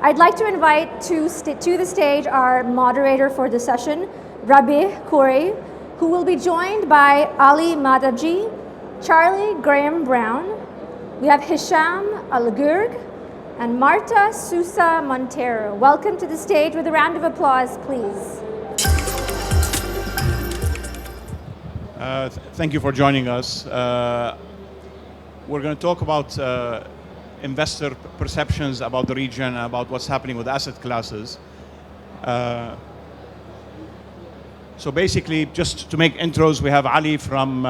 I'd like to invite to the stage our moderator for the session, Rabih Khouri, who will be joined by Ali Madavji, Charlie Graham Brown. We have Hisham Al-Ghurg and Marta Sousa Montero. Welcome to the stage with a round of applause, please. Thank you for joining us. We're going to talk about investor perceptions about the region, about what's happening with asset classes. So basically, just to make intros, we have Ali from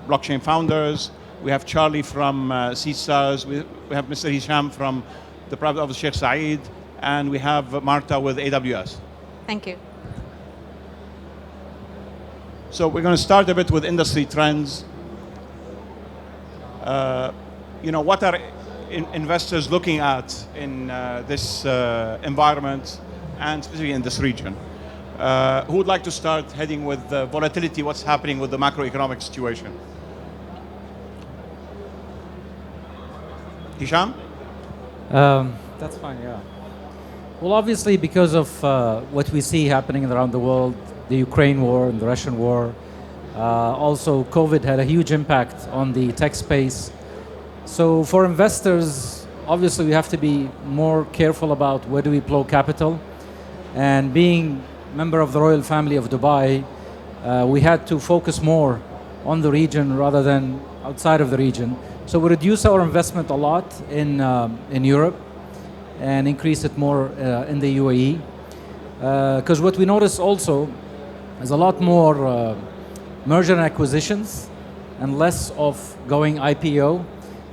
Blockchain Founders, we have Charlie from Seedstars, we have Mr. Hisham from the private office Sheikh Saeed, and we have Marta with AWS. Thank you. So we're going to start a bit with industry trends. What are investors looking at in this environment and specifically in this region? Who would like to start heading with volatility, what's happening with the macroeconomic situation? Hisham? That's fine, yeah. Well, obviously, because of what we see happening around the world, the Ukraine war and the Russian war, also COVID had a huge impact on the tech space. So for investors, obviously we have to be more careful about where do we plow capital. And being member of the royal family of Dubai, we had to focus more on the region rather than outside of the region. So we reduced our investment a lot in Europe and increased it more in the UAE. Because what we noticed also is a lot more merger and acquisitions and less of going IPO.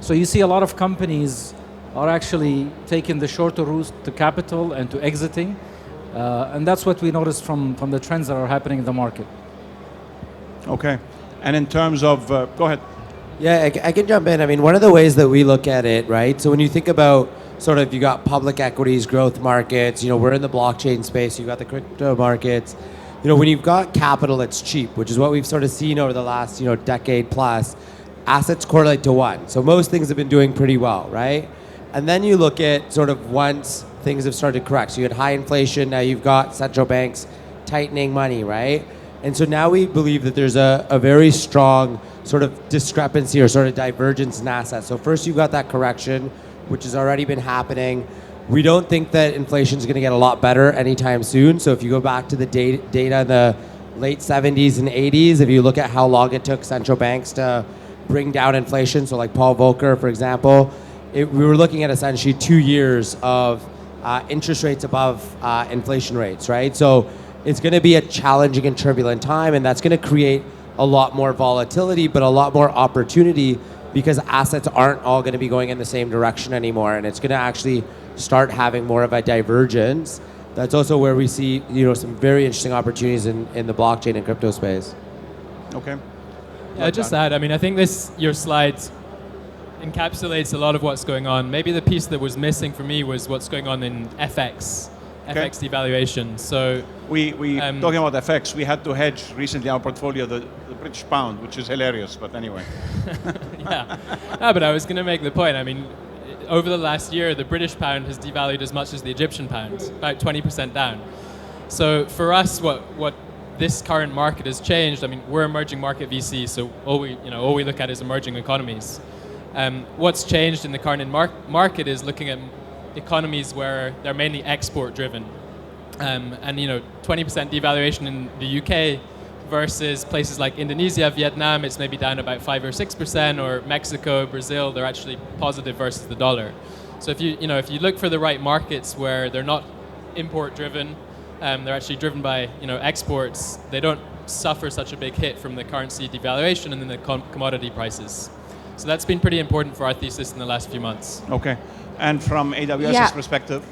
So you see a lot of companies are actually taking the shorter route to capital and to exiting. And that's what we noticed from the trends that are happening in the market. Okay. And in terms of, go ahead. Yeah, I can jump in. I mean, one of the ways that we look at it, right? So when you think about sort of, you got public equities, growth markets, we're in the blockchain space, you got the crypto markets. When you've got capital that's cheap, which is what we've sort of seen over the last, decade plus, assets correlate to one. So most things have been doing pretty well, right? And then you look at sort of once things have started to correct. So you had high inflation, now you've got central banks tightening money, right? And so now we believe that there's a very strong sort of discrepancy or sort of divergence in assets. So first you've got that correction, which has already been happening. We don't think that inflation is going to get a lot better anytime soon. So if you go back to the data in the late 70s and 80s, if you look at how long it took central banks to bring down inflation, so like Paul Volcker, for example, we were looking at essentially 2 years of interest rates above inflation rates, right? So it's going to be a challenging and turbulent time, and that's going to create a lot more volatility, but a lot more opportunity because assets aren't all going to be going in the same direction anymore, and it's going to actually start having more of a divergence. That's also where we see, some very interesting opportunities in the blockchain and crypto space. Okay. Yeah, just add, I think your slide encapsulates a lot of what's going on. Maybe the piece that was missing for me was what's going on in FX devaluation. So we talking about FX, we had to hedge recently our portfolio, the British pound, which is hilarious, but anyway. Yeah. No, but I was going to make the point. Over the last year, the British pound has devalued as much as the Egyptian pound, about 20% down. So for us, what this current market has changed. We're emerging market VC, so all we look at is emerging economies. What's changed in the current market is looking at economies where they're mainly export driven, and 20% devaluation in the UK versus places like Indonesia, Vietnam, it's maybe down about 5 or 6%, or Mexico, Brazil, they're actually positive versus the dollar. So if you look for the right markets where they're not import driven, they're actually driven by exports, they don't suffer such a big hit from the currency devaluation and then the commodity prices. So that's been pretty important for our thesis in the last few months. Okay. And from AWS's perspective?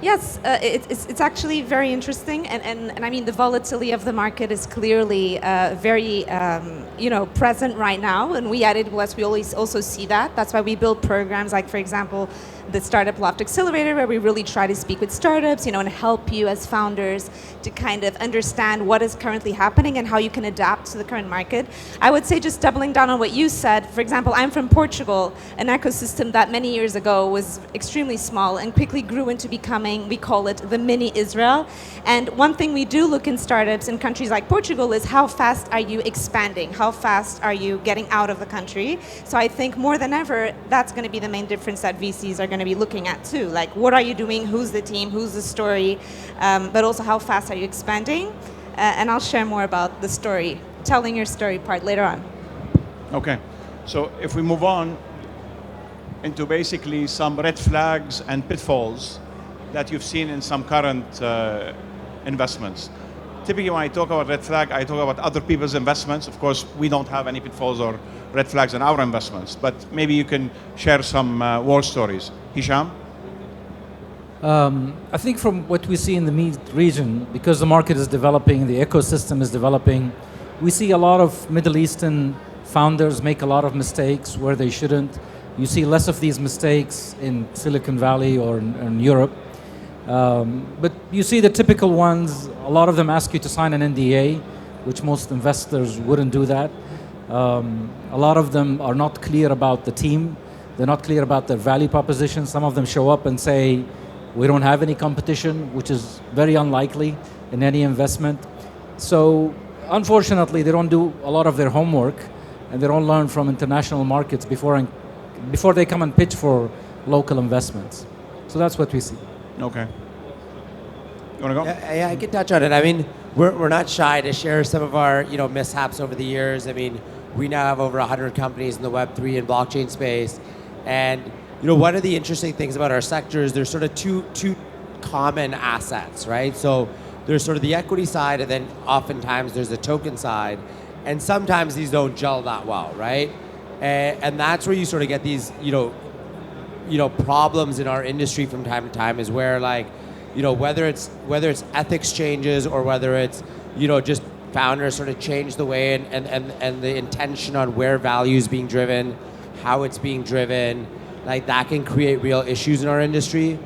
Yes, it's actually very interesting, and the volatility of the market is clearly very present right now, and we at AWS we always also see that. That's why we build programs like, for example, the Startup Loft Accelerator, where we really try to speak with startups, and help you as founders to kind of understand what is currently happening and how you can adapt to the current market. I would say, just doubling down on what you said, for example, I'm from Portugal, an ecosystem that many years ago was extremely small and quickly grew into becoming, we call it the mini Israel. And one thing we do look in startups in countries like Portugal is how fast are you expanding? How fast are you getting out of the country? So I think more than ever, that's going to be the main difference that VCs are going to be looking at too. Like, what are you doing? Who's the team? Who's the story? But also, how fast are you expanding? And I'll share more about the story, telling your story part later on. Okay, so if we move on into basically some red flags and pitfalls that you've seen in some current investments. Typically when I talk about red flag, I talk about other people's investments. Of course, we don't have any pitfalls or red flags in our investments, but maybe you can share some war stories. Hisham? I think from what we see in the MED region, because the market is developing, the ecosystem is developing, we see a lot of Middle Eastern founders make a lot of mistakes where they shouldn't. You see less of these mistakes in Silicon Valley or in Europe. But you see the typical ones, a lot of them ask you to sign an NDA, which most investors wouldn't do that. A lot of them are not clear about the team. They're not clear about their value proposition. Some of them show up and say, we don't have any competition, which is very unlikely in any investment. So unfortunately, they don't do a lot of their homework and they don't learn from international markets before they come and pitch for local investments. So that's what we see. Okay. You want to go? Yeah, I can touch on it. I mean, we're not shy to share some of our mishaps over the years. I mean, we now have over 100 companies in the Web3 and blockchain space, and one of the interesting things about our sector is there's sort of two common assets, right? So there's sort of the equity side, and then oftentimes there's the token side, and sometimes these don't gel that well, right? And that's where you sort of get these problems in our industry from time to time, is where whether it's ethics changes or whether it's just founders sort of change the way and the intention on where value is being driven, how it's being driven, like that can create real issues in our industry.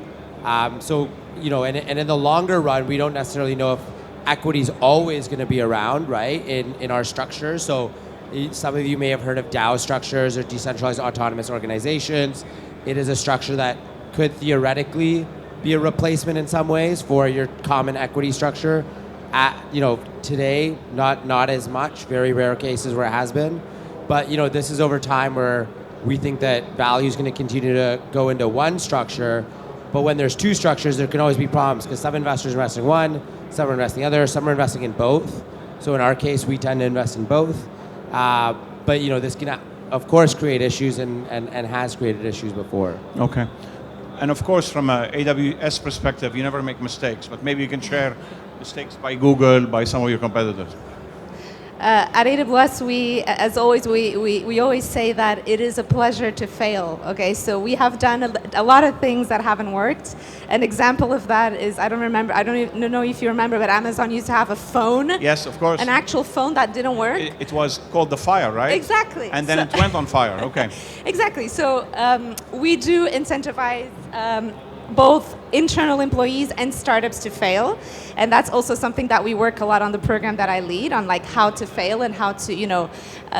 So and in the longer run, we don't necessarily know if equity is always going to be around, right, in our structure. So some of you may have heard of DAO structures or decentralized autonomous organizations. It is a structure that could theoretically be a replacement in some ways for your common equity structure. Today, not as much, very rare cases where it has been. But this is over time where we think that value is going to continue to go into one structure. But when there's two structures, there can always be problems because some investors are investing in one, some are investing in the other, some are investing in both. So in our case, we tend to invest in both. But this can, of course, create issues and has created issues before. Okay. And of course, from an AWS perspective, you never make mistakes, but maybe you can share mistakes by Google, by some of your competitors. At AWS, as always, we always say that it is a pleasure to fail. Okay, so we have done a lot of things that haven't worked. An example of that is, I don't even know if you remember, but Amazon used to have a phone. Yes, of course. An actual phone that didn't work. It was called the Fire, right? Exactly. And then it went on fire. Okay. Exactly. So we do incentivize both internal employees and startups to fail, and that's also something that we work a lot on the program that I lead on, like how to fail and how to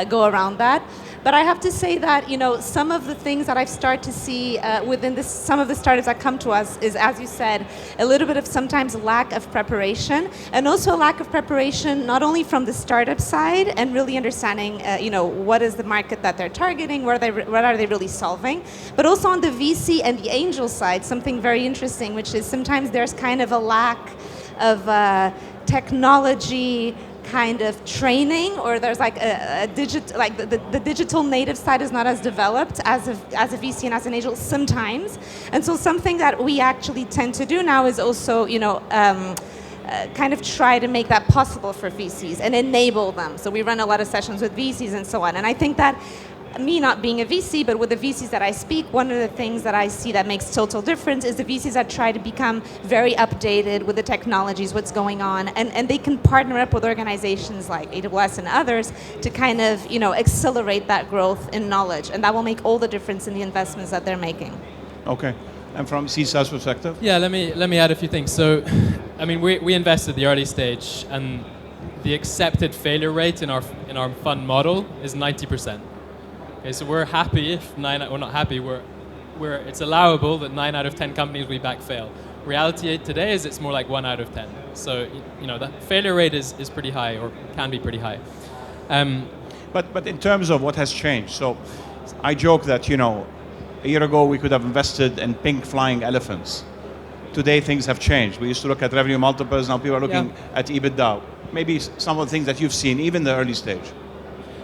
go around that. But I have to say that some of the things that I've started to see within some of the startups that come to us is, as you said, a little bit of sometimes lack of preparation, and also a lack of preparation not only from the startup side and really understanding what is the market that they're targeting, what are they really solving, but also on the VC and the angel side, something very interesting, which is sometimes there's kind of a lack of technology kind of training, or there's like the digital native side is not as developed as a VC and as an angel sometimes. And so something that we actually tend to do now is also kind of try to make that possible for VCs and enable them. So we run a lot of sessions with VCs and so on. And I think that me not being a VC, but with the VCs that I speak, one of the things that I see that makes total difference is the VCs that try to become very updated with the technologies, what's going on, and they can partner up with organizations like AWS and others to kind of accelerate that growth in knowledge, and that will make all the difference in the investments that they're making. Okay. And from CSA's perspective? Yeah, let me add a few things. So, I mean, we invested at the early stage, and the accepted failure rate in our fund model is 90%. Okay, so we're happy if we're not happy. It's allowable that 9 out of 10 companies we back fail. Reality today is it's more like 1 out of 10. So the failure rate is pretty high, or can be pretty high. But in terms of what has changed, so I joke that a year ago we could have invested in pink flying elephants. Today things have changed. We used to look at revenue multiples. Now people are looking at EBITDA. Maybe some of the things that you've seen, even the early stage.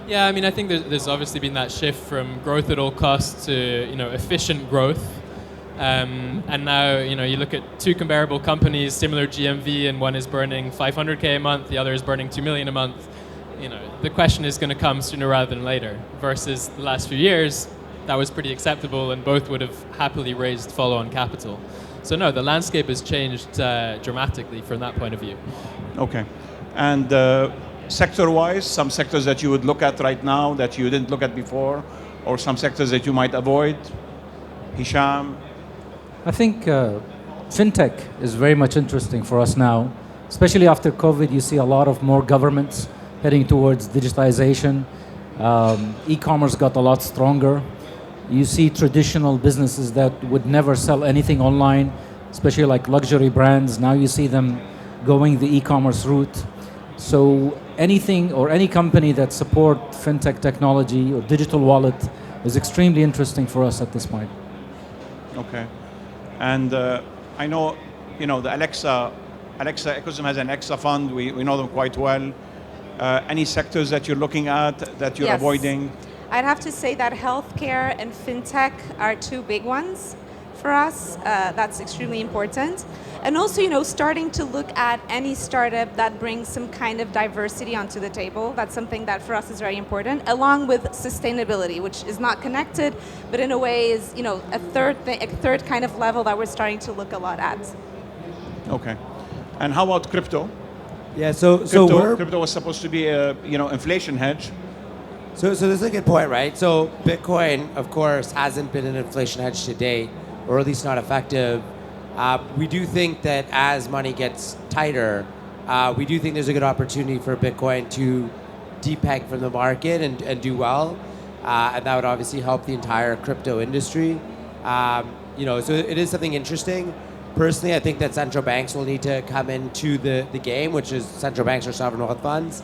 Yeah, I mean, I think there's obviously been that shift from growth at all costs to efficient growth, and now you look at two comparable companies, similar GMV, and one is burning 500K a month, the other is burning 2 million a month. The question is going to come sooner rather than later. Versus the last few years, that was pretty acceptable, and both would have happily raised follow-on capital. So no, the landscape has changed dramatically from that point of view. Okay, and sector-wise, some sectors that you would look at right now that you didn't look at before, or some sectors that you might avoid? Hisham? I think fintech is very much interesting for us now, especially after COVID. You see a lot of more governments heading towards digitization. E-commerce got a lot stronger. You see traditional businesses that would never sell anything online, especially like luxury brands. Now you see them going the e-commerce route. So anything or any company that support fintech technology or digital wallet is extremely interesting for us at this point. Okay. And I know, the Alexa ecosystem has an Alexa fund. We know them quite well. Any sectors that you're looking at that you're Yes. avoiding? I'd have to say that healthcare and fintech are two big ones for us. That's extremely important. And also, starting to look at any startup that brings some kind of diversity onto the table. That's something that for us is very important, along with sustainability, which is not connected, but in a way is, a third kind of level that we're starting to look a lot at. Okay. And how about crypto? Yeah, so Crypto was supposed to be a inflation hedge. So this is a good point, right? So Bitcoin, of course, hasn't been an inflation hedge to date, or at least not effective. We do think that as money gets tighter, we do think there's a good opportunity for Bitcoin to depeg from the market and do well. And that would obviously help the entire crypto industry. So it is something interesting. Personally, I think that central banks will need to come into the game, which is central banks or sovereign wealth funds,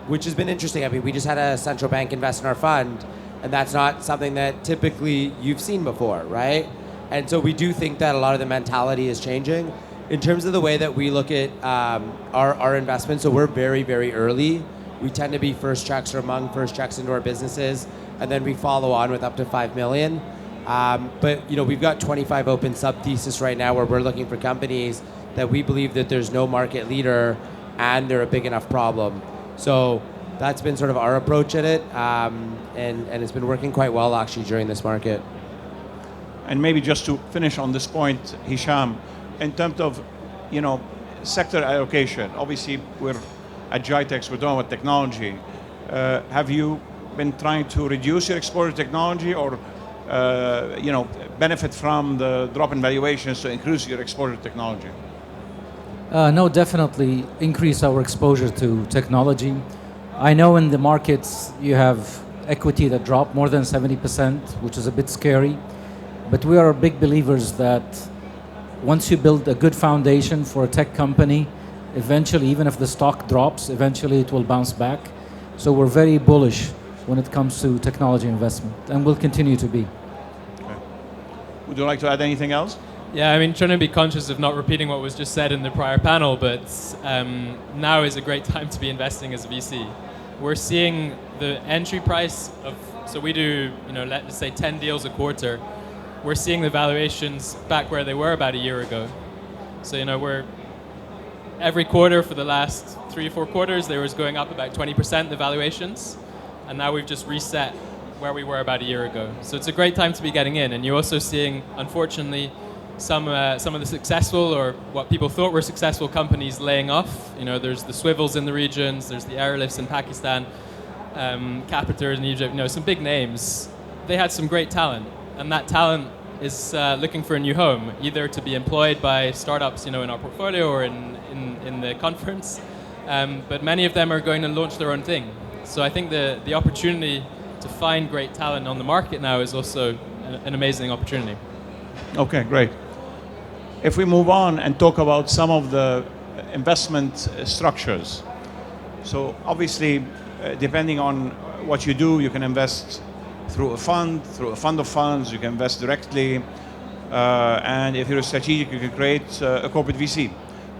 which has been interesting. I mean, we just had a central bank invest in our fund, and that's not something that typically you've seen before, right? And so we do think that a lot of the mentality is changing. In terms of the way that we look at our investments, so we're very, very early. We tend to be first checks or among first checks into our businesses, and then we follow on with up to 5 million. But we've got 25 open sub-thesis right now where we're looking for companies that we believe that there's no market leader and they're a big enough problem. So that's been sort of our approach at it, and it's been working quite well actually during this market. And maybe just to finish on this point, Hisham, in terms of, sector allocation, obviously we're at GITEX, we're doing with technology. Have you been trying to reduce your exposure to technology or, benefit from the drop in valuations to increase your exposure to technology? No, definitely increase our exposure to technology. I know in the markets you have equity that dropped more than 70%, which is a bit scary. But we are big believers that once you build a good foundation for a tech company, eventually, even if the stock drops, eventually it will bounce back. So we're very bullish when it comes to technology investment, and will continue to be. Okay. Would you like to add anything else? Yeah, I mean, trying to be conscious of not repeating what was just said in the prior panel, but now is a great time to be investing as a VC. We're seeing the entry price of, so we do, let's say 10 deals a quarter. We're seeing the valuations back where they were about a year ago. So, we're every quarter for the last 3 or 4 quarters, they was going up about 20%, the valuations. And now we've just reset where we were about a year ago. So it's a great time to be getting in. And you're also seeing, unfortunately, some of the successful or what people thought were successful companies laying off. There's the Swivels in the regions, there's the Airlifts in Pakistan, Capital in Egypt, some big names. They had some great talent. And that talent is looking for a new home, either to be employed by startups, in our portfolio or in the conference. But many of them are going to launch their own thing. So I think the opportunity to find great talent on the market now is also an amazing opportunity. Okay, great. If we move on and talk about some of the investment structures. So obviously, depending on what you do, you can invest through a fund of funds, you can invest directly, and if you're strategic, you can create a corporate VC.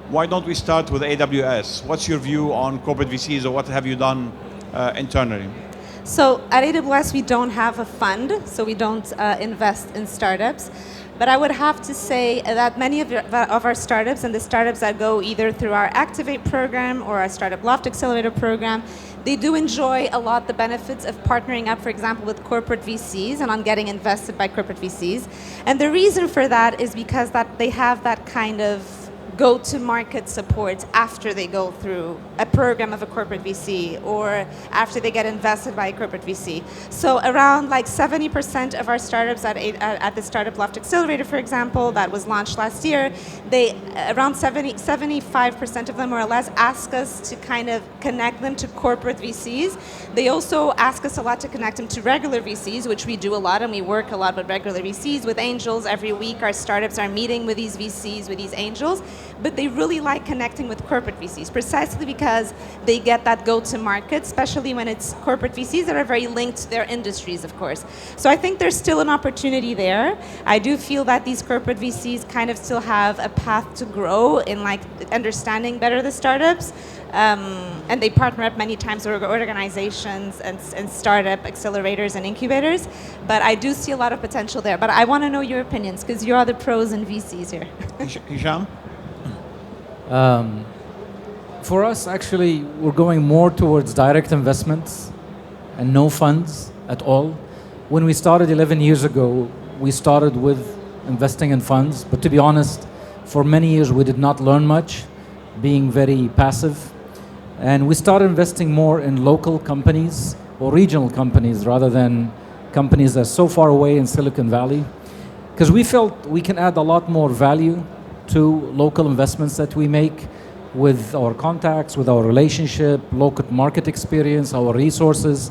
Why don't we start with AWS? What's your view on corporate VCs, or what have you done internally? So at AWS, we don't have a fund, so we don't invest in startups. But I would have to say that many of our startups, and the startups that go either through our Activate program or our Startup Loft Accelerator program, they do enjoy a lot the benefits of partnering up, for example, with corporate VCs and on getting invested by corporate VCs. And the reason for that is because that they have that kind of go-to-market support after they go through a program of a corporate VC or after they get invested by a corporate VC. So around like 70% of our startups at the Startup Loft Accelerator, for example, that was launched last year, around 75% of them more or less ask us to kind of connect them to corporate VCs. They also ask us a lot to connect them to regular VCs, which we do a lot, and we work a lot with regular VCs, with angels. Every week our startups are meeting with these VCs, with these angels. But they really like connecting with corporate VCs, precisely because they get that go-to-market, especially when it's corporate VCs that are very linked to their industries, of course. So I think there's still an opportunity there. I do feel that these corporate VCs kind of still have a path to grow in like understanding better the startups. And they partner up many times with organizations and startup accelerators and incubators. But I do see a lot of potential there. But I want to know your opinions, because you are the pros and VCs here. Hisham? For us, actually, we're going more towards direct investments and no funds at all. When we started 11 years ago, we started with investing in funds. But to be honest, for many years, we did not learn much, being very passive. And we started investing more in local companies or regional companies rather than companies that are so far away in Silicon Valley. Because we felt we can add a lot more value to local investments that we make with our contacts, with our relationship, local market experience, our resources.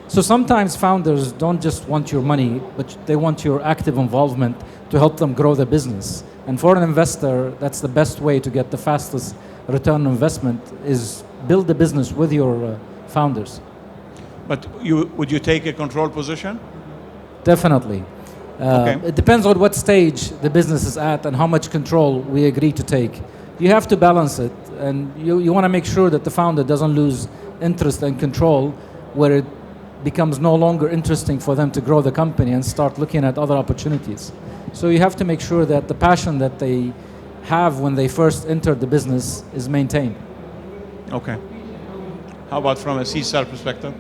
So sometimes founders don't just want your money, but they want your active involvement to help them grow the business. And for an investor, that's the best way to get the fastest return on investment, is build the business with your founders. But would you take a control position? Definitely. Okay. It depends on what stage the business is at and how much control we agree to take. You have to balance it, and you want to make sure that the founder doesn't lose interest and control where it becomes no longer interesting for them to grow the company and start looking at other opportunities. So you have to make sure that the passion that they have when they first entered the business is maintained. Okay. How about from a CSAR perspective?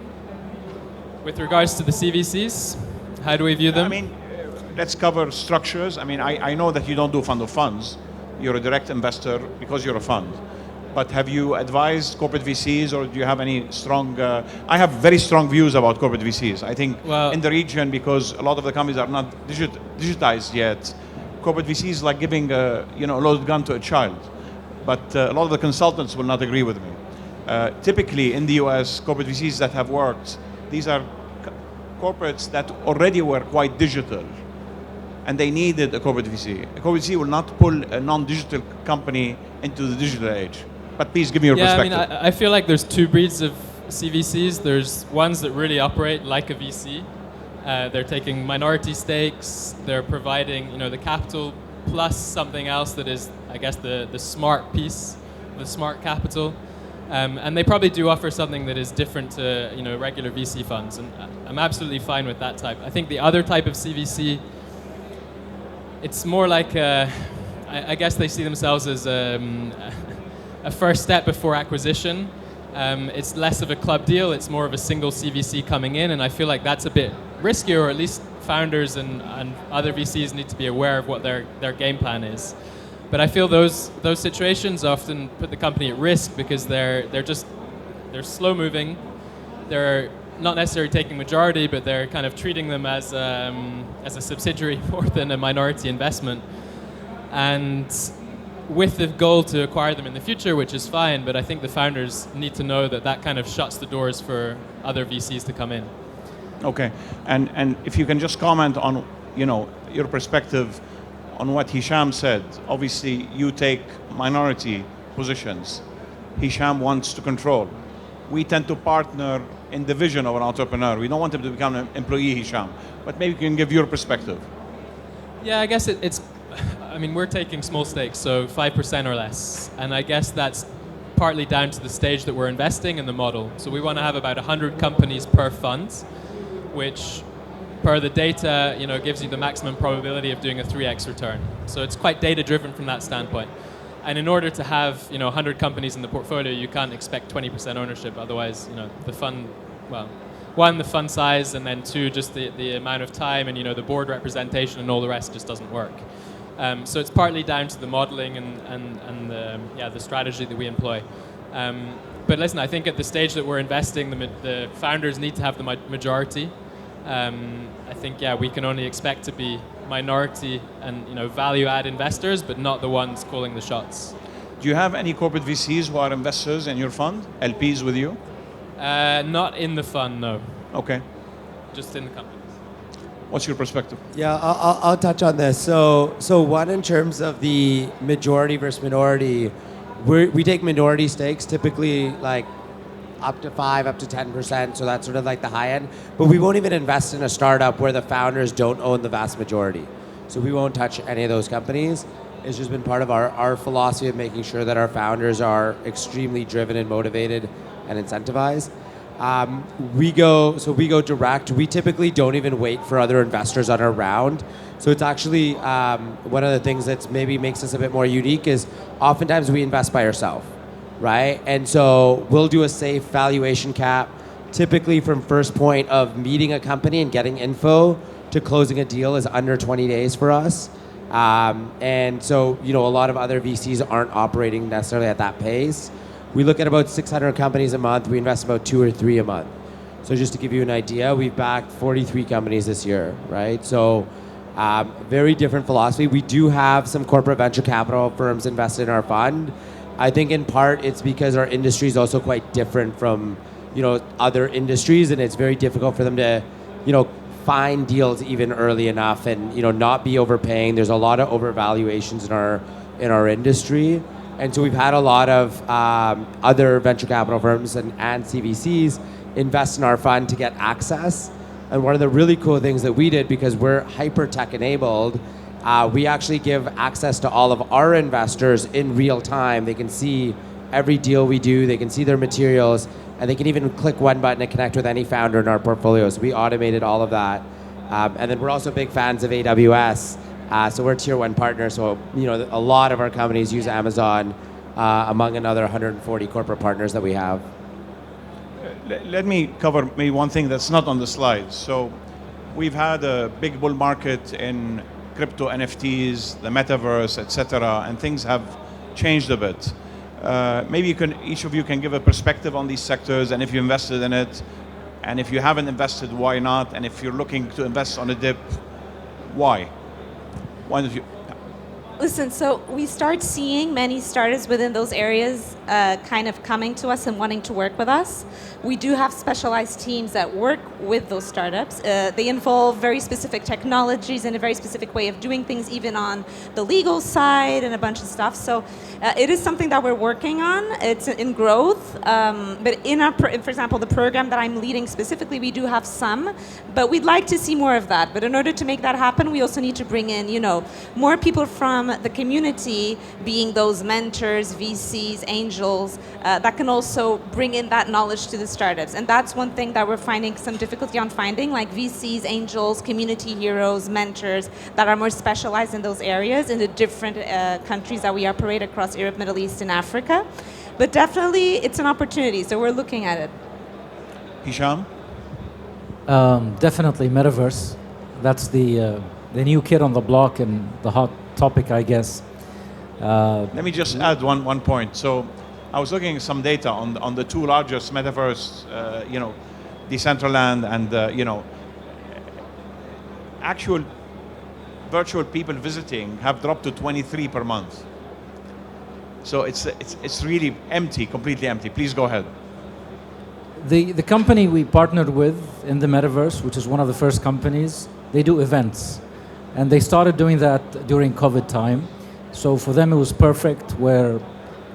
With regards to the CVCs, how do we view them? I mean, let's cover structures. I mean, I know that you don't do fund of funds. You're a direct investor because you're a fund. But have you advised corporate VCs, or do you have any strong... I have very strong views about corporate VCs. I think in the region, because a lot of the companies are not digitized yet, corporate VCs like giving a loaded gun to a child. But a lot of the consultants will not agree with me. Typically in the US, corporate VCs that have worked, these are corporates that already were quite digital, and they needed a corporate VC. A corporate VC will not pull a non-digital company into the digital age. But please give me your perspective. I mean, I feel like there's two breeds of CVCs. There's ones that really operate like a VC. They're taking minority stakes. They're providing, the capital plus something else that is, I guess, the smart piece, the smart capital. And they probably do offer something that is different to, regular VC funds. And I'm absolutely fine with that type. I think the other type of CVC, it's more like, I guess they see themselves as a first step before acquisition. It's less of a club deal. It's more of a single CVC coming in. And I feel like that's a bit riskier, or at least founders and other VCs need to be aware of what their game plan is. But I feel those situations often put the company at risk because they're slow moving. They're not necessarily taking majority, but they're kind of treating them as a subsidiary more than a minority investment. And with the goal to acquire them in the future, which is fine, but I think the founders need to know that that kind of shuts the doors for other VCs to come in. Okay, and if you can just comment on, your perspective on what Hisham said. Obviously, you take minority positions. Hisham wants to control. We tend to partner in the vision of an entrepreneur. We don't want him to become an employee, Hisham. But maybe you can give your perspective. Yeah, I guess it's. I mean, we're taking small stakes, so 5% or less, and I guess that's partly down to the stage that we're investing in the model. So we want to have about 100 companies per fund, which, per the data, gives you the maximum probability of doing a 3x return. So it's quite data-driven from that standpoint. And in order to have 100 companies in the portfolio, you can't expect 20% ownership. Otherwise, the fund, well, one, the fund size, and then two, just the amount of time and the board representation and all the rest just doesn't work. So it's partly down to the modeling and the strategy that we employ. But listen, I think at the stage that we're investing, the founders need to have the majority. I think, we can only expect to be minority and value-add investors, but not the ones calling the shots. Do you have any corporate VCs who are investors in your fund, LPs with you? Not in the fund, no. Okay. Just in the companies. What's your perspective? Yeah, I'll touch on this. So one, in terms of the majority versus minority, we take minority stakes, typically like up to 5, up to 10%, so that's sort of like the high end. But we won't even invest in a startup where the founders don't own the vast majority. So we won't touch any of those companies. It's just been part of our philosophy of making sure that our founders are extremely driven and motivated and incentivized. We go direct. We typically don't even wait for other investors on our round. So it's actually one of the things that maybe makes us a bit more unique is oftentimes we invest by ourselves, right? And so we'll do a safe valuation cap, typically from first point of meeting a company and getting info to closing a deal is under 20 days for us. And so, a lot of other VCs aren't operating necessarily at that pace. We look at about 600 companies a month. We invest about 2 or 3 a month. So just to give you an idea, we've backed 43 companies this year, right? So very different philosophy. We do have some corporate venture capital firms invested in our fund. I think in part it's because our industry is also quite different from, other industries, and it's very difficult for them to, find deals even early enough and, not be overpaying. There's a lot of overvaluations in our industry. And so we've had a lot of other venture capital firms and CVCs invest in our fund to get access. And one of the really cool things that we did, because we're hyper tech enabled, we actually give access to all of our investors in real time. They can see every deal we do, they can see their materials, and they can even click one button and connect with any founder in our portfolio. So we automated all of that. And then we're also big fans of AWS. So we're a tier 1 partner, so a lot of our companies use Amazon, among another 140 corporate partners that we have. Let me cover maybe one thing that's not on the slides. So we've had a big bull market in crypto NFTs, the metaverse, etc., and things have changed a bit. Maybe each of you can give a perspective on these sectors, and if you invested in it, and if you haven't invested, why not? And if you're looking to invest on a dip, why? Why don't you? Listen, so we start seeing many startups within those areas kind of coming to us and wanting to work with us. We do have specialized teams that work with those startups. They involve very specific technologies and a very specific way of doing things, even on the legal side and a bunch of stuff. So it is something that we're working on. It's in growth. But in our, for example, the program that I'm leading specifically, we do have some, but we'd like to see more of that. But in order to make that happen, we also need to bring in, more people from the community, being those mentors, VCs, angels, that can also bring in that knowledge to the startups. And that's one thing that we're finding some difficulty on finding, like VCs, angels, community heroes, mentors that are more specialized in those areas in the different countries that we operate across Europe, Middle East, and Africa. But definitely it's an opportunity, so we're looking at it. Hisham? Definitely metaverse. That's the new kid on the block and the hot topic, I guess. Let me just add one point. So I was looking at some data on the 2 largest metaverse, Decentraland, and actual virtual people visiting have dropped to 23 per month. So it's really empty, completely empty. Please go ahead. The company we partnered with in the metaverse, which is one of the first companies, they do events. And they started doing that during COVID time. So for them it was perfect, where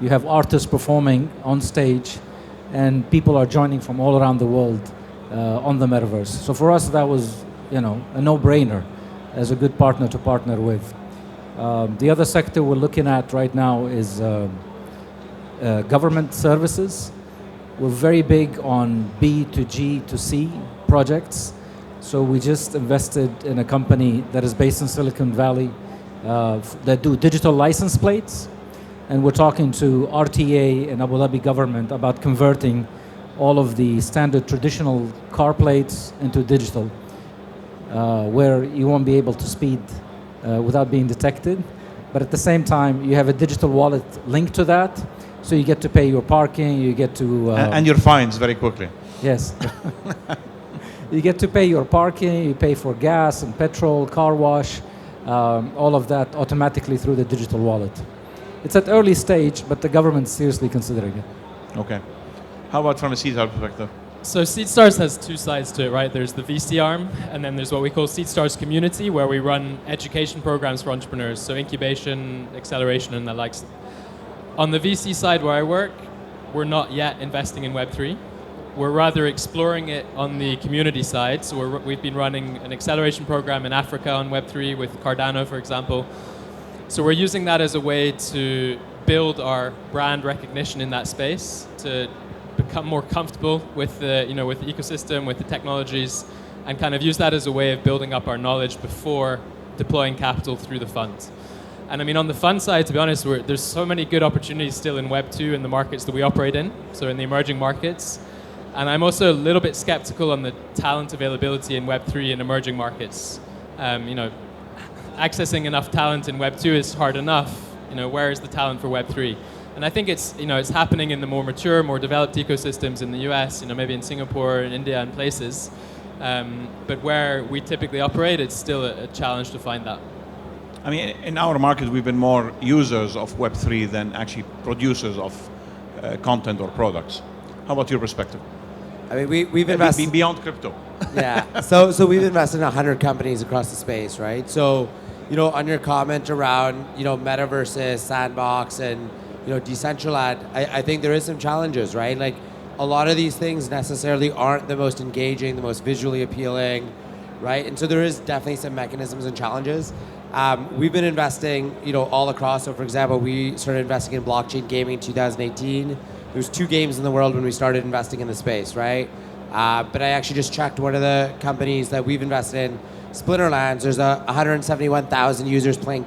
you have artists performing on stage and people are joining from all around the world on the metaverse. So for us that was, a no-brainer as a good partner to partner with. The other sector we're looking at right now is government services. We're very big on B to G to C projects. So we just invested in a company that is based in Silicon Valley that do digital license plates. And we're talking to RTA and Abu Dhabi government about converting all of the standard traditional car plates into digital, where you won't be able to speed without being detected. But at the same time, you have a digital wallet linked to that. So you get to pay your parking, you get to... and your fines very quickly. Yes. You get to pay your parking, you pay for gas and petrol, car wash, all of that automatically through the digital wallet. It's at early stage, but the government's seriously considering it. Okay. How about from a Seedstar perspective? So SeedStars has two sides to it, right? There's the VC arm, and then there's what we call SeedStars Community, where we run education programs for entrepreneurs, so incubation, acceleration, and the likes. On the VC side where I work, we're not yet investing in Web3. We're rather exploring it on the community side. So we've been running an acceleration program in Africa on Web3 with Cardano, for example. So we're using that as a way to build our brand recognition in that space, to become more comfortable with the, with the ecosystem, with the technologies, and kind of use that as a way of building up our knowledge before deploying capital through the fund. And I mean, on the fund side, to be honest, there's so many good opportunities still in Web2 in the markets that we operate in, so in the emerging markets. And I'm also a little bit skeptical on the talent availability in Web3 in emerging markets. Accessing enough talent in Web2 is hard enough. Where is the talent for Web3? And I think it's happening in the more mature, more developed ecosystems in the US, maybe in Singapore and India and places. But where we typically operate, it's still a challenge to find that. I mean, in our market, we've been more users of Web3 than actually producers of content or products. How about your perspective? I mean, we've invested... Beyond crypto. Yeah, so we've invested in 100 companies across the space, right? So, on your comment around, metaverses, Sandbox, and, Decentraland, I think there is some challenges, right? Like, a lot of these things necessarily aren't the most engaging, the most visually appealing, right? And so there is definitely some mechanisms and challenges. We've been investing, all across. So, for example, we started investing in blockchain gaming in 2018. There's 2 games in the world when we started investing in the space, right? But I actually just checked one of the companies that we've invested in, Splinterlands. There's 171,000 users playing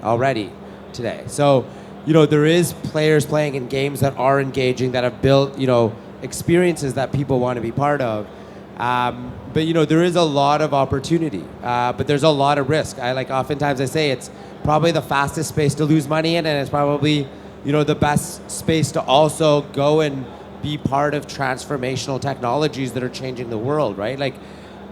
already today. So, there is players playing in games that are engaging, that have built, experiences that people want to be part of. But there is a lot of opportunity, but there's a lot of risk. Oftentimes I say it's probably the fastest space to lose money in, and it's probably the best space to also go and be part of transformational technologies that are changing the world, right? Like,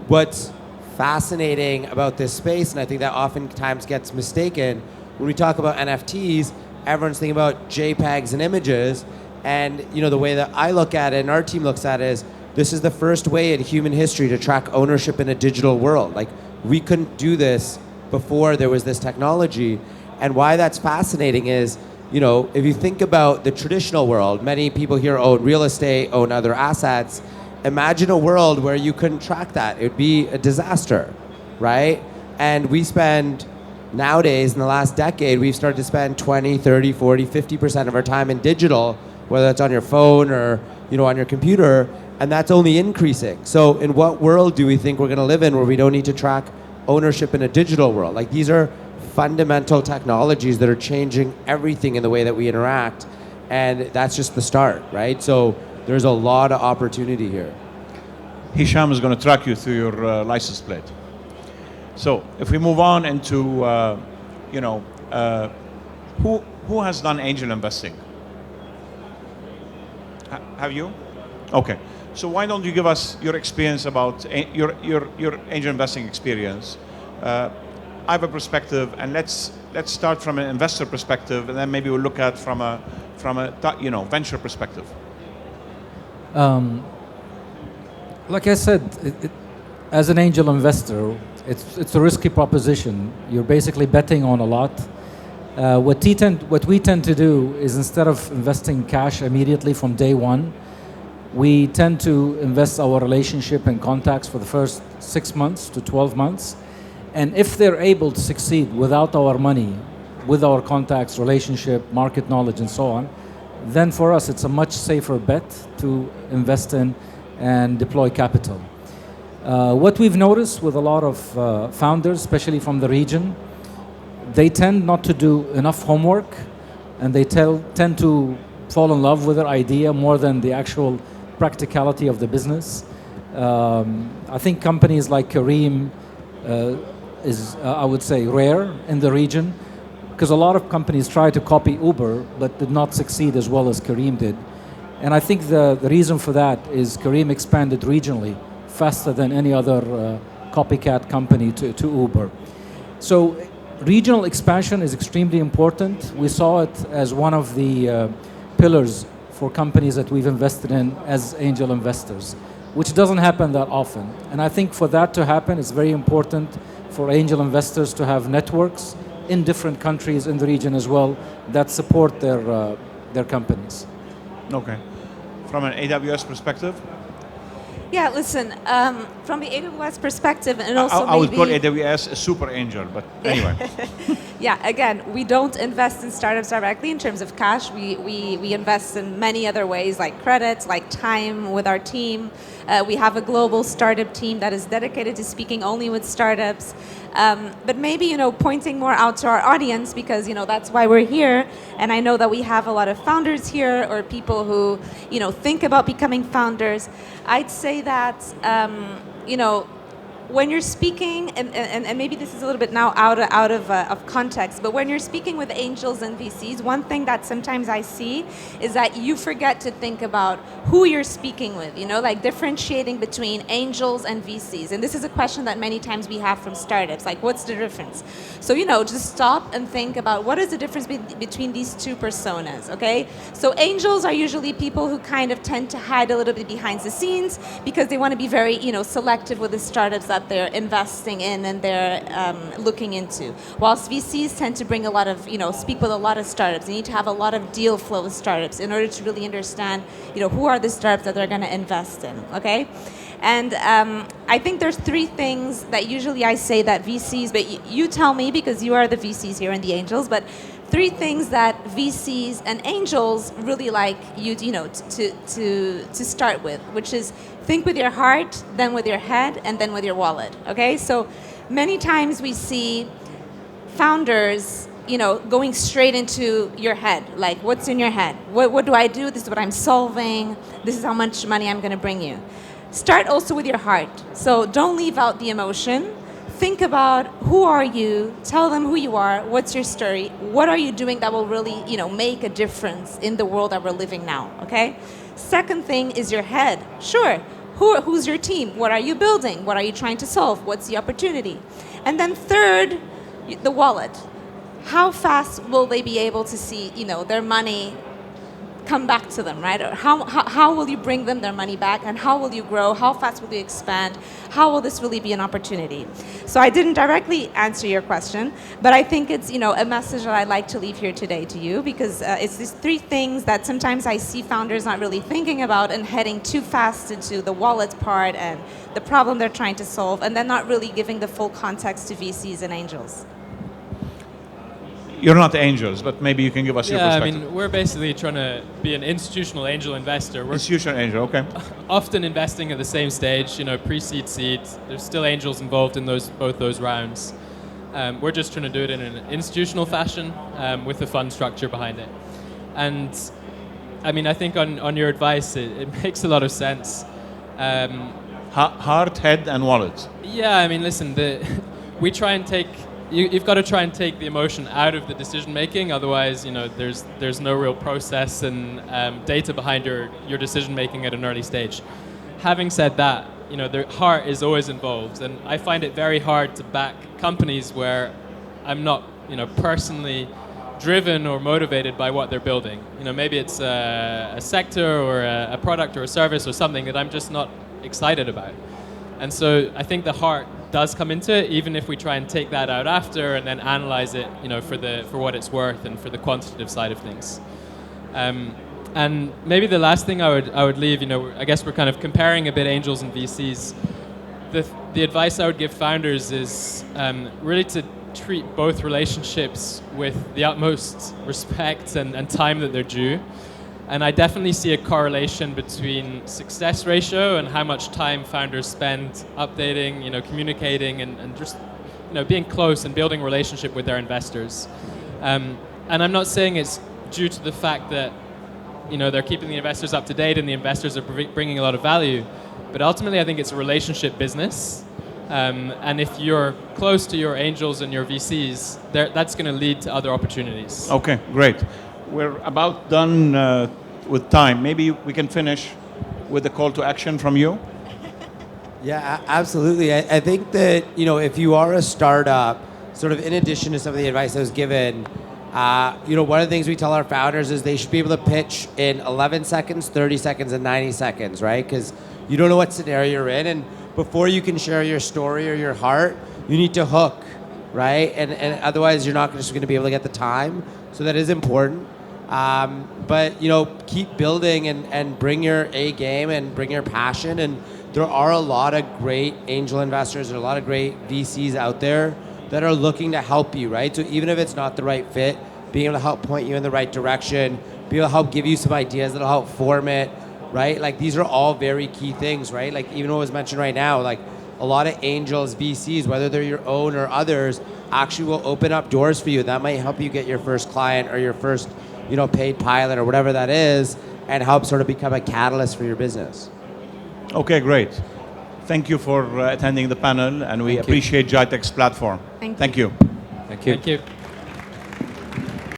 what's fascinating about this space, and I think that oftentimes gets mistaken, when we talk about NFTs, everyone's thinking about JPEGs and images, and the way that I look at it and our team looks at it is, this is the first way in human history to track ownership in a digital world. Like, we couldn't do this before there was this technology. And why that's fascinating is, if you think about the traditional world, many people here own real estate, own other assets. Imagine a world where you couldn't track that. It would be a disaster, right? And we spend, nowadays, in the last decade, we've started to spend 20, 30, 40, 50% of our time in digital, whether it's on your phone or, on your computer, and that's only increasing. So in what world do we think we're gonna live in where we don't need to track ownership in a digital world? Like, these are fundamental technologies that are changing everything in the way that we interact, and that's just the start, right? So there's a lot of opportunity here. Hisham is going to track you through your license plate. So if we move on into, who has done angel investing? Have you? Okay. So why don't you give us your experience about your angel investing experience? I have a perspective, and let's start from an investor perspective, and then maybe we'll look at from a venture perspective. Like I said, as an angel investor, it's a risky proposition. You're basically betting on a lot. What we tend to do is, instead of investing cash immediately from day one, we tend to invest our relationship and contacts for the first 6 months to 12 months. And if they're able to succeed without our money, with our contacts, relationship, market knowledge, and so on, then for us it's a much safer bet to invest in and deploy capital. What we've noticed with a lot of founders, especially from the region, they tend not to do enough homework, and they tend to fall in love with their idea more than the actual practicality of the business. I think companies like Careem is, I would say, rare in the region, because a lot of companies tried to copy Uber but did not succeed as well as Careem did. And I think the reason for that is Careem expanded regionally faster than any other copycat company to Uber. So regional expansion is extremely important. We saw it as one of the pillars for companies that we've invested in as angel investors, which doesn't happen that often. And I think for that to happen, it's very important for angel investors to have networks in different countries in the region as well that support their companies. Okay. From an AWS perspective? Yeah, listen, from the AWS perspective, and also I would call maybe- AWS a super angel, but anyway. Yeah, again, we don't invest in startups directly in terms of cash. We invest in many other ways, like credits, like time with our team. We have a global startup team that is dedicated to speaking only with startups. But maybe, pointing more out to our audience, because, that's why we're here. And I know that we have a lot of founders here, or people who, think about becoming founders. I'd say that, when you're speaking, and maybe this is a little bit now out of context, but when you're speaking with angels and VCs, one thing that sometimes I see is that you forget to think about who you're speaking with, like differentiating between angels and VCs. And this is a question that many times we have from startups, like, what's the difference? So, just stop and think about what is the difference between these two personas, okay? So angels are usually people who kind of tend to hide a little bit behind the scenes because they want to be very, selective with the startups that they're investing in and they're looking into. Whilst VCs tend to bring a lot of, speak with a lot of startups. You need to have a lot of deal flow with startups in order to really understand, who are the startups that they're going to invest in, okay? And I think there's three things that usually I say that VCs, but you tell me because you are the VCs here and the angels, but three things that VCs and angels really like you, to start with, which is think with your heart, then with your head, and then with your wallet, okay? So many times we see founders, going straight into your head, like what's in your head? What do I do? This is what I'm solving. This is how much money I'm gonna bring you. Start also with your heart. So don't leave out the emotion. Think about who are you, tell them who you are, what's your story, what are you doing that will really, make a difference in the world that we're living now, okay? Second thing is your head. Sure, who's your team? What are you building? What are you trying to solve? What's the opportunity? And then third, the wallet. How fast will they be able to see, their money come back to them, right? Or how will you bring them their money back, and how will you grow? How fast will you expand? How will this really be an opportunity? So I didn't directly answer your question, but I think it's a message that I'd like to leave here today to you, because it's these three things that sometimes I see founders not really thinking about and heading too fast into the wallet part and the problem they're trying to solve, and then not really giving the full context to VCs and angels. You're not angels, but maybe you can give us your perspective. I mean, we're basically trying to be an institutional angel investor. We're Institutional angel, okay. often investing at the same stage, pre-seed, seed. There's still angels involved in both those rounds. We're just trying to do it in an institutional fashion with a fund structure behind it. And I mean, I think on your advice, it makes a lot of sense. Heart, head, and wallet. Yeah, I mean, listen, we try and take. You've got to try and take the emotion out of the decision making. Otherwise, there's no real process and data behind your decision making at an early stage. having said that, you know, their heart is always involved, and I find it very hard to back companies where I'm not, you know, personally driven or motivated by what they're building. You know, maybe it's a sector or a product or a service or something that I'm just not excited about. And so I think the heart does come into it, even if we try and take that out after and then analyze it, you know, for what it's worth and for the quantitative side of things. And maybe the last thing I would leave, you know, I guess we're kind of comparing a bit angels and VCs. The advice I would give founders is really to treat both relationships with the utmost respect and time that they're due. And I definitely see a correlation between success ratio and how much time founders spend updating, you know, communicating and just, you know, being close and building relationship with their investors. And I'm not saying it's due to the fact that, you know, they're keeping the investors up to date and the investors are bringing a lot of value, but ultimately I think it's a relationship business. And if you're close to your angels and your VCs, that's going to lead to other opportunities. Okay, great. We're about done with time. Maybe we can finish with the call to action from you. Yeah, absolutely. I think that, you know, if you are a startup, sort of in addition to some of the advice that was given, you know, one of the things we tell our founders is they should be able to pitch in 11 seconds, 30 seconds, and 90 seconds, right? Because you don't know what scenario you're in, and before you can share your story or your heart, you need to hook, right? And otherwise, you're not just going to be able to get the time. So that is important. But, you know, keep building and bring your A game and bring your passion. And there are a lot of great angel investors, there are a lot of great VCs out there that are looking to help you, right? So even if it's not the right fit, being able to help point you in the right direction, be able to help give you some ideas that'll help form it, right? Like these are all very key things, right? Like even what was mentioned right now, like a lot of angels, VCs, whether they're your own or others, actually will open up doors for you. That might help you get your first client or your first, you know, paid pilot or whatever that is, and help sort of become a catalyst for your business. Okay, great. Thank you for attending the panel, and we appreciate GITEX platform. Thank you. Thank you. Thank you. Thank you.